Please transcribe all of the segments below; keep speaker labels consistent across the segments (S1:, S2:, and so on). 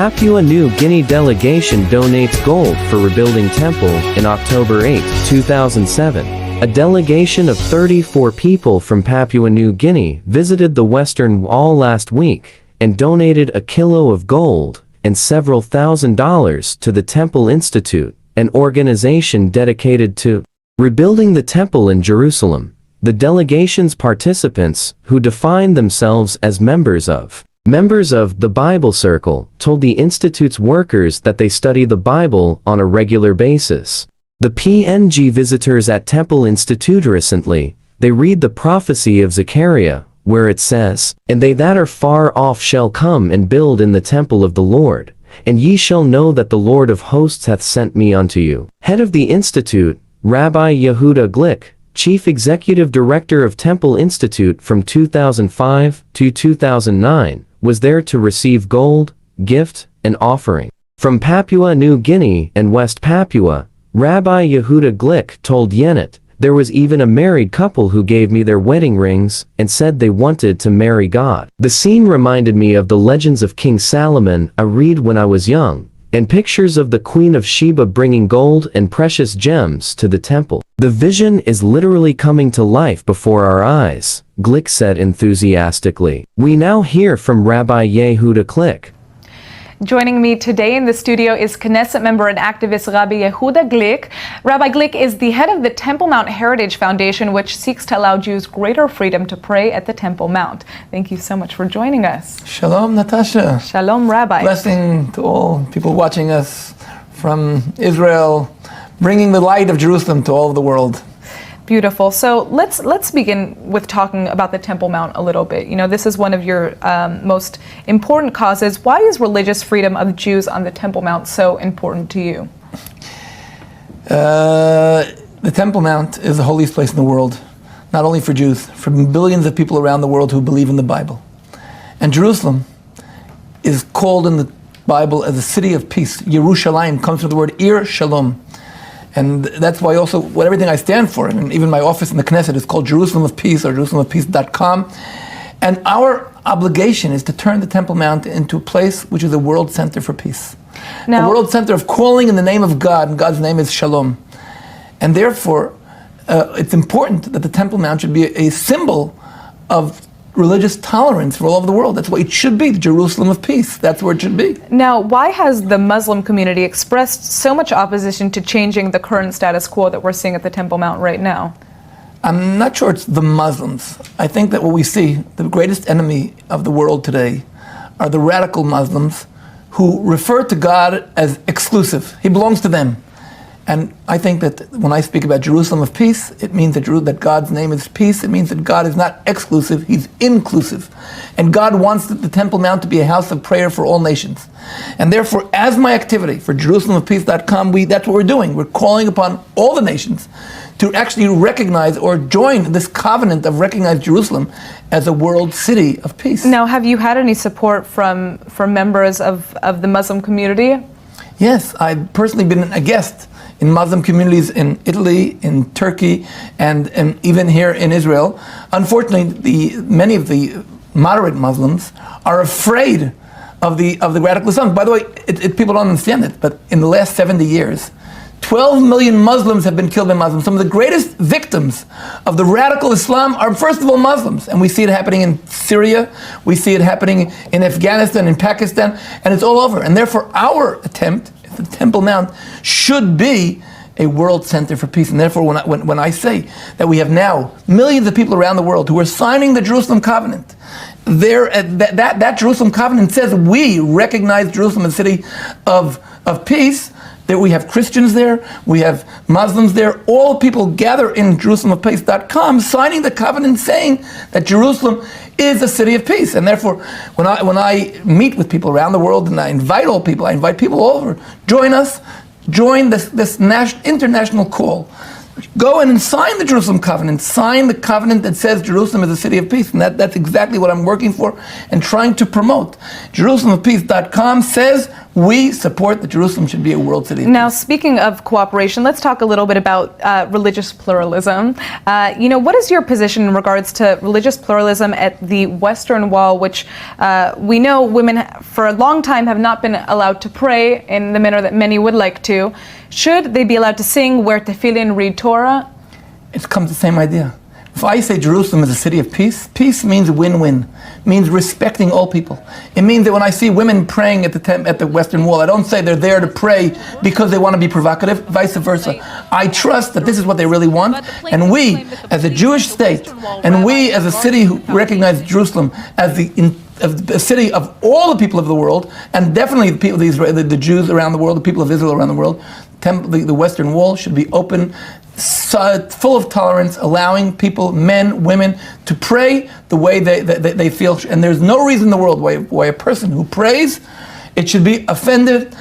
S1: Papua New Guinea delegation donates gold for rebuilding temple in October 8, 2007. A delegation of 34 people from Papua New Guinea visited the Western Wall last week and donated a kilo of gold and several $1,000s to the Temple Institute, an organization dedicated to rebuilding the temple in Jerusalem. The delegation's participants, who define themselves as members of the Bible Circle, told the Institute's workers that they study the Bible on a regular basis. The PNG visitors at Temple Institute recently, they read the prophecy of Zechariah, where it says, "And they that are far off shall come and build in the temple of the Lord, and ye shall know that the Lord of hosts hath sent me unto you." Head of the Institute, Rabbi Yehuda Glick, Chief Executive Director of Temple Institute from 2005 to 2009, was there to receive gold, gift, and offering. From Papua New Guinea and West Papua, Rabbi Yehuda Glick told Yenet, "There was even a married couple who gave me their wedding rings and said they wanted to marry God. The scene reminded me of the legends of King Solomon I read when I was young, and pictures of the Queen of Sheba bringing gold and precious gems to the temple. The vision is literally coming to life before our eyes," Glick said enthusiastically. We now hear from Rabbi Yehuda Glick.
S2: Joining me today in the studio is Knesset member and activist Rabbi Yehuda Glick. Rabbi Glick is the head of the Temple Mount Heritage Foundation, which seeks to allow Jews greater freedom to pray at the Temple Mount. Thank you so much for joining us.
S3: Shalom, Natasha.
S2: Shalom, Rabbi.
S3: Blessing to all people watching us from Israel, bringing the light of Jerusalem to all of the world.
S2: Beautiful. So let's begin with talking about the Temple Mount a little bit. You know, this is one of your most important causes. Why is religious freedom of Jews on the Temple Mount so important to you?
S3: The Temple Mount is the holiest place in the world, not only for Jews, for billions of people around the world who believe in the Bible. And Jerusalem is called in the Bible as a city of peace. Yerushalayim comes from the word Ir Shalom. And that's why also what everything I stand for, and even my office in the Knesset is called Jerusalem of Peace or JerusalemofPeace.com. And our obligation is to turn the Temple Mount into a place which is a world center for peace. Now, a world center of calling in the name of God, and God's name is Shalom. And therefore, it's important that the Temple Mount should be a symbol of religious tolerance for all over the world. That's what it should be, the Jerusalem of peace. That's where it should be.
S2: Now, why has the Muslim community expressed so much opposition to changing the current status quo that we're seeing at the Temple Mount right now?
S3: I'm not sure it's the Muslims. I think that what we see, the greatest enemy of the world today, are the radical Muslims who refer to God as exclusive. He belongs to them. And I think that when I speak about Jerusalem of peace, it means that God's name is peace. It means that God is not exclusive, He's inclusive. And God wants the Temple Mount to be a house of prayer for all nations. And therefore, as my activity for JerusalemofPeace.com, that's what we're doing. We're calling upon all the nations to actually recognize or join this covenant of recognize Jerusalem as a world city of peace.
S2: Now, have you had any support from members of the Muslim community?
S3: Yes, I've personally been a guest in Muslim communities in Italy, in Turkey, and even here in Israel. Unfortunately, many of the moderate Muslims are afraid of the radical Islam. By the way, people don't understand it, but in the last 70 years, 12 million Muslims have been killed by Muslims. Some of the greatest victims of the radical Islam are, first of all, Muslims. And we see it happening in Syria, we see it happening in Afghanistan, in Pakistan, and it's all over. And therefore, our attempt, the Temple Mount, should be a world center for peace. And therefore, when I say that we have now millions of people around the world who are signing the Jerusalem Covenant, that Jerusalem Covenant says we recognize Jerusalem as a city of peace. That we have Christians there, we have Muslims there, all people gather in JerusalemofPeace.com signing the covenant saying that Jerusalem is a city of peace. And therefore, when I meet with people around the world and I invite people all over, join us, join this international call. Go in and sign the Jerusalem Covenant. Sign the covenant that says Jerusalem is a city of peace. And that's exactly what I'm working for and trying to promote. JerusalemofPeace.com says We support that Jerusalem should be a world city.
S2: Now, speaking of cooperation, let's talk a little bit about religious pluralism. What is your position in regards to religious pluralism at the Western Wall, which we know women for a long time have not been allowed to pray in the manner that many would like to? Should they be allowed to sing, wear tefillin, read Torah?
S3: It comes the same idea. If I say Jerusalem is a city of peace, peace means win-win, means respecting all people. It means that when I see women praying at the Western Wall, I don't say they're there to pray because they want to be provocative, vice versa. I trust that this is what they really want, and we, as a Jewish state, and we as a city who recognize Jerusalem as the city of all the people of the world, and definitely the people, the Jews around the world, the people of Israel around the world, the Western Wall should be open, full of tolerance, allowing people, men, women, to pray the way they feel. And there's no reason in the world why a person who prays, it should be offensive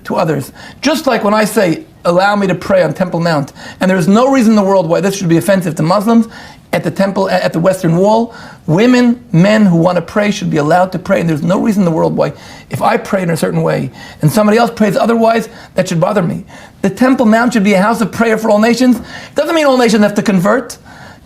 S3: to others. Just like when I say, allow me to pray on Temple Mount, and there's no reason in the world why this should be offensive to Muslims. At the temple, at the Western Wall, women, men who want to pray should be allowed to pray, and there's no reason in the world why, if I pray in a certain way and somebody else prays otherwise, that should bother me. The Temple Mount should be a house of prayer for all nations. Doesn't mean all nations have to convert.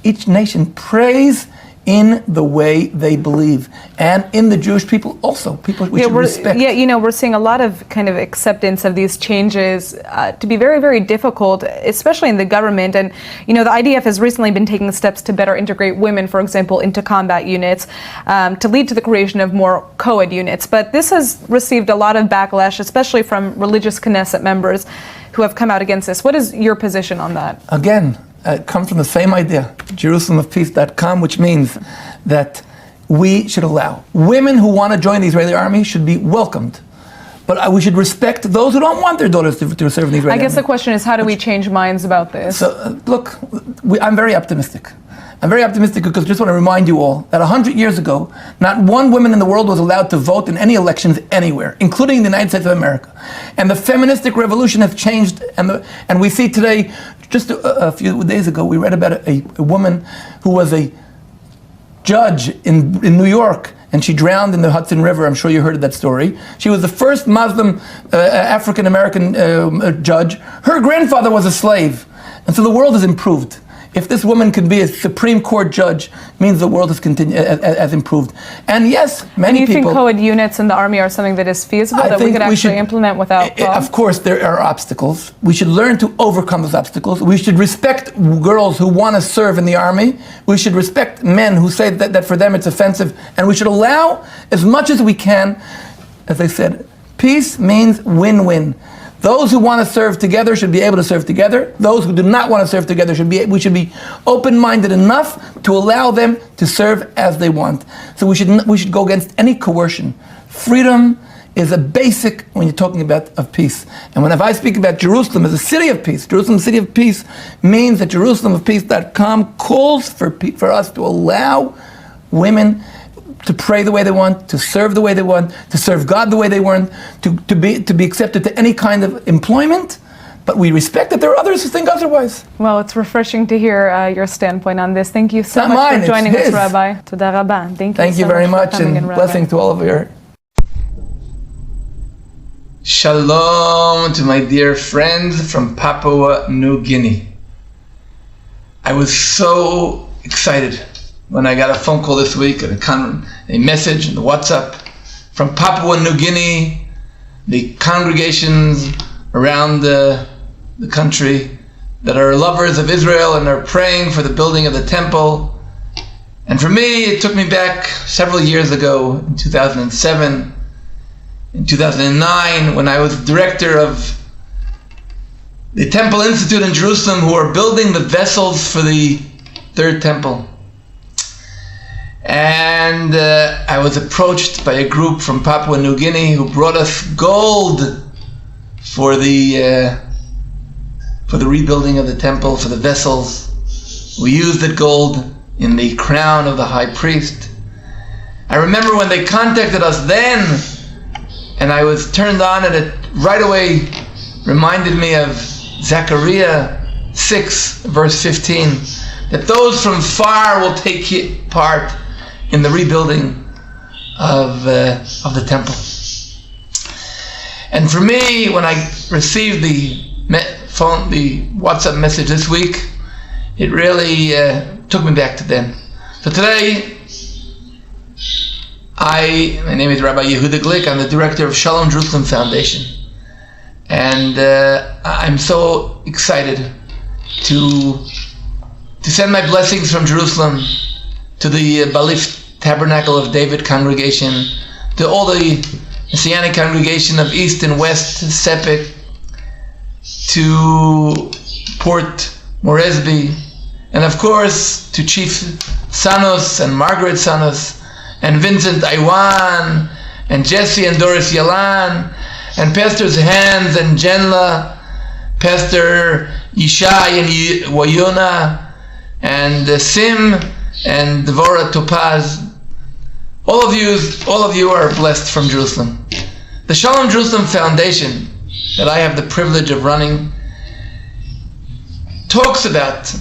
S3: Each nation prays in the way they believe, and in the Jewish people also. People we should respect.
S2: Yeah, we're seeing a lot of kind of acceptance of these changes to be very, very difficult, especially in the government. And the IDF has recently been taking steps to better integrate women, for example, into combat units, to lead to the creation of more co-ed units. But this has received a lot of backlash, especially from religious Knesset members who have come out against this. What is your position on that?
S3: Again, it comes from the same idea, JerusalemofPeace.com, which means that we should allow women who want to join the Israeli army should be welcomed. But we should respect those who don't want their daughters to serve in the Israeli army.
S2: I guess the question is, how do we change minds about this?
S3: So, look, I'm very optimistic. I'm very optimistic because I just want to remind you all that 100 years ago, not one woman in the world was allowed to vote in any elections anywhere, including the United States of America. And the feministic revolution has changed, and we see today, just a few days ago, we read about a woman who was a judge in New York, and she drowned in the Hudson River. I'm sure you heard of that story. She was the first Muslim African-American judge. Her grandfather was a slave, and so the world has improved. If this woman can be a Supreme Court judge, means the world has improved. And yes, many people...
S2: Do you think co-ed units in the army are something that is feasible, that we could actually implement without problem?
S3: Of course, there are obstacles. We should learn to overcome those obstacles. We should respect girls who want to serve in the army. We should respect men who say that for them it's offensive. And we should allow, as much as we can, as I said, peace means win-win. Those who want to serve together should be able to serve together. Those who do not want to serve together we should be open-minded enough to allow them to serve as they want. So we should go against any coercion. Freedom is a basic when you're talking about of peace. And if I speak about Jerusalem as a city of peace, Jerusalem city of peace means that JerusalemofPeace.com calls for us to allow women to pray the way they want, to serve the way they want, to serve God the way they want, to be accepted to any kind of employment, but we respect that there are others who think otherwise.
S2: Well, it's refreshing to hear your standpoint on this. Thank you so much for joining us, Rabbi. Toda rabba.
S3: Thank you very much, and blessing to all of you. Shalom to my dear friends from Papua New Guinea. I was so excited when I got a phone call this week, a message in the WhatsApp from Papua New Guinea, the congregations around the country that are lovers of Israel and are praying for the building of the temple. And for me, it took me back several years ago, in 2007, in 2009, when I was director of the Temple Institute in Jerusalem, who are building the vessels for the third temple. And I was approached by a group from Papua New Guinea who brought us gold for the rebuilding of the temple, for the vessels. We used that gold in the crown of the high priest. I remember when they contacted us then, and I was turned on, and it right away reminded me of Zechariah 6, verse 15, that those from far will take part in the rebuilding of the temple. And for me, when I received the WhatsApp message this week, it really took me back to then. So today, my name is Rabbi Yehuda Glick. I'm the director of Shalom Jerusalem Foundation. And I'm so excited to send my blessings from Jerusalem to the Balif Tabernacle of David congregation, to all the Messianic congregation of East and West Sepik, to Port Moresby, and of course to Chief Sanos and Margaret Sanos, and Vincent Iwan, and Jesse and Doris Yalan, and Pastors Hans and Jenla, Pastor Yishai and Wayona, and Sim and Devorah Topaz. All of you are blessed from Jerusalem. The Shalom Jerusalem Foundation that I have the privilege of running talks about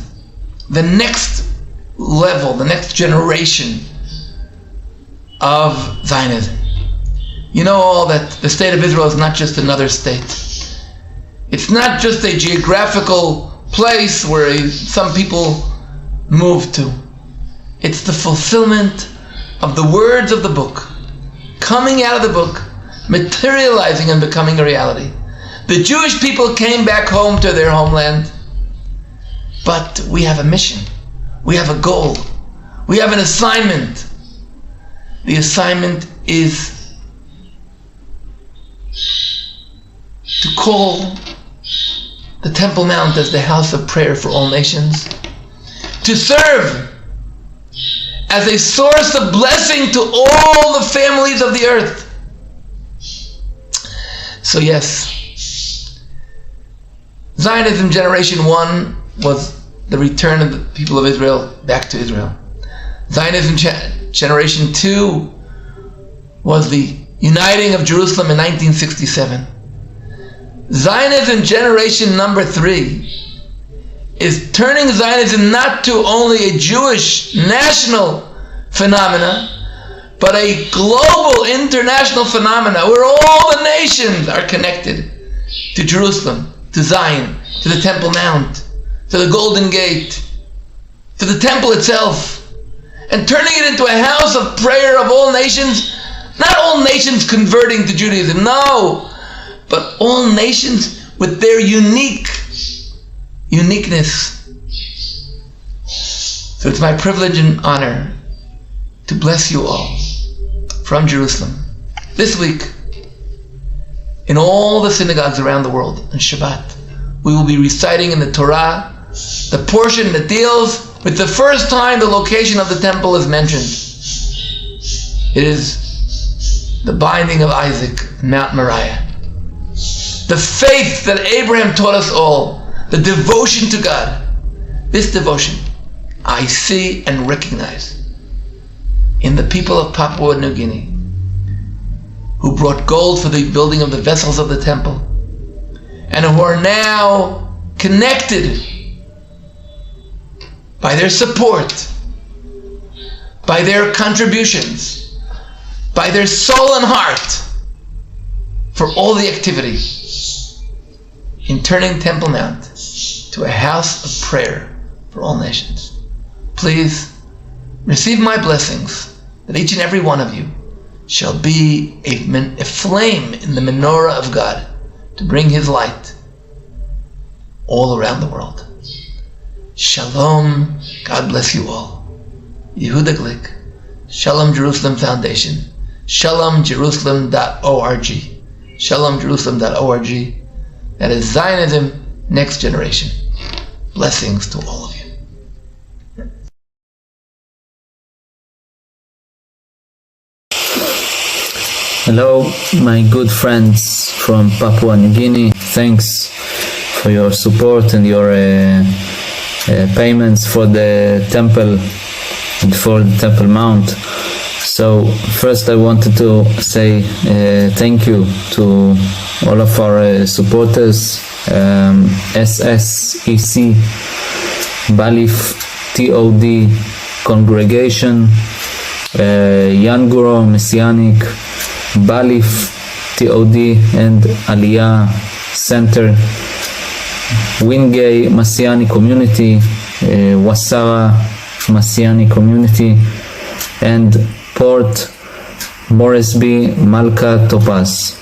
S3: the next level, the next generation of Zionism. You know all that the state of Israel is not just another state. It's not just a geographical place where some people move to. It's the fulfillment of the words of the book, coming out of the book, materializing and becoming a reality. The Jewish people came back home to their homeland, but we have a mission, we have a goal, we have an assignment. The assignment is to call the Temple Mount as the house of prayer for all nations, to serve as a source of blessing to all the families of the earth. So yes, Zionism Generation 1 was the return of the people of Israel back to Israel. Zionism Generation 2 was the uniting of Jerusalem in 1967. Zionism Generation number 3 is turning Zionism not to only a Jewish national phenomena, but a global international phenomena where all the nations are connected to Jerusalem, to Zion, to the Temple Mount, to the Golden Gate, to the temple itself, and turning it into a house of prayer of all nations. Not all nations converting to Judaism, no, but all nations with their uniqueness. So it's my privilege and honor to bless you all from Jerusalem. This week, in all the synagogues around the world on Shabbat, we will be reciting in the Torah the portion that deals with the first time the location of the temple is mentioned. It is the binding of Isaac on Mount Moriah. The faith that Abraham taught us all, the devotion to God. This devotion I see and recognize in the people of Papua New Guinea, who brought gold for the building of the vessels of the temple, and who are now connected by their support, by their contributions, by their soul and heart for all the activity in turning Temple Mount to a house of prayer for all nations. Please receive my blessings that each and every one of you shall be a flame in the menorah of God to bring His light all around the world. Shalom. God bless you all. Yehuda Glick, Shalom Jerusalem Foundation, shalomjerusalem.org, shalomjerusalem.org. That is Zionism Next Generation. Blessings to all of you.
S4: Hello, my good friends from Papua New Guinea. Thanks for your support and your payments for the temple and for the Temple Mount. So first I wanted to say thank you to all of our supporters, SSEC, Balif TOD Congregation, Yanguro Messianic, Balif TOD and Aliyah Center, Wingay Masiani Community, Wasara Masiani Community, and Port Moresby Malka Topaz.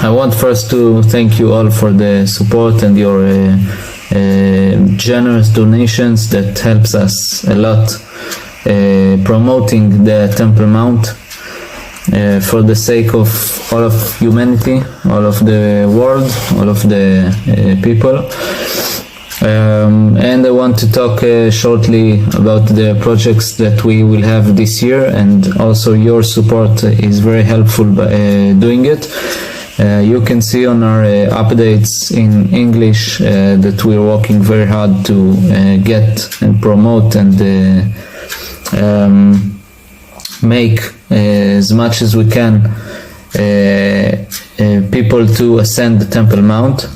S4: I want first to thank you all for the support and your generous donations that helps us a lot promoting the Temple Mount for the sake of all of humanity, all of the world, all of the people. And I want to talk shortly about the projects that we will have this year, and also your support is very helpful by doing it. You can see on our updates in English that we're working very hard to get and promote and make as much as we can people to ascend the Temple Mount.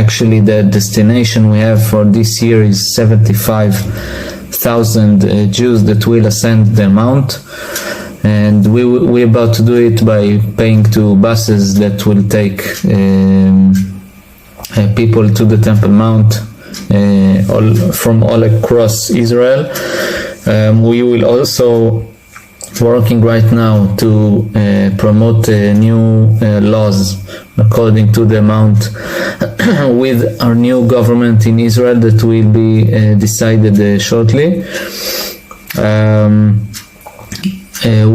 S4: Actually the destination we have for this year is 75,000 Jews that will ascend the mount, and we're about to do it by paying 2 buses that will take people to the Temple Mount from all across Israel. We will also working right now to promote new laws according to the Mount with our new government in Israel that will be decided shortly.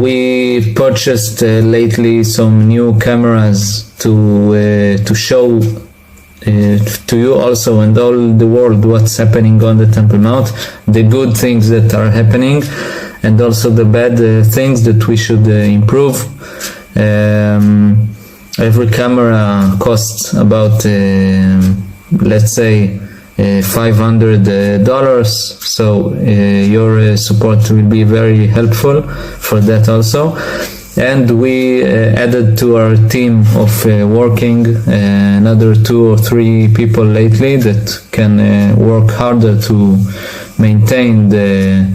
S4: We purchased lately some new cameras to show to you also and all the world what's happening on the Temple Mount, the good things that are happening and also the bad things that we should improve. Every camera costs about let's say $500, so your support will be very helpful for that also. And we added to our team of working another 2 or 3 people lately that can work harder to maintain the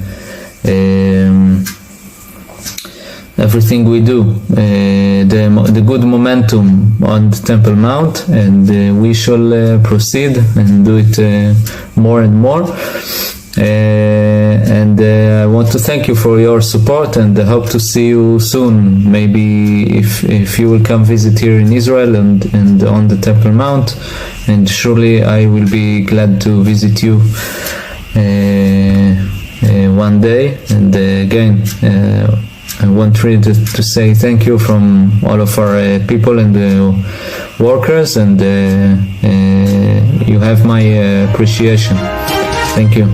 S4: everything we do, the good momentum on the Temple Mount, and we shall proceed and do it more and more. And I want to thank you for your support, and I hope to see you soon. Maybe if you will come visit here in Israel and on the Temple Mount, and surely I will be glad to visit you one day. And again, I want really to say thank you from all of our people and workers, and you have my appreciation. Thank you.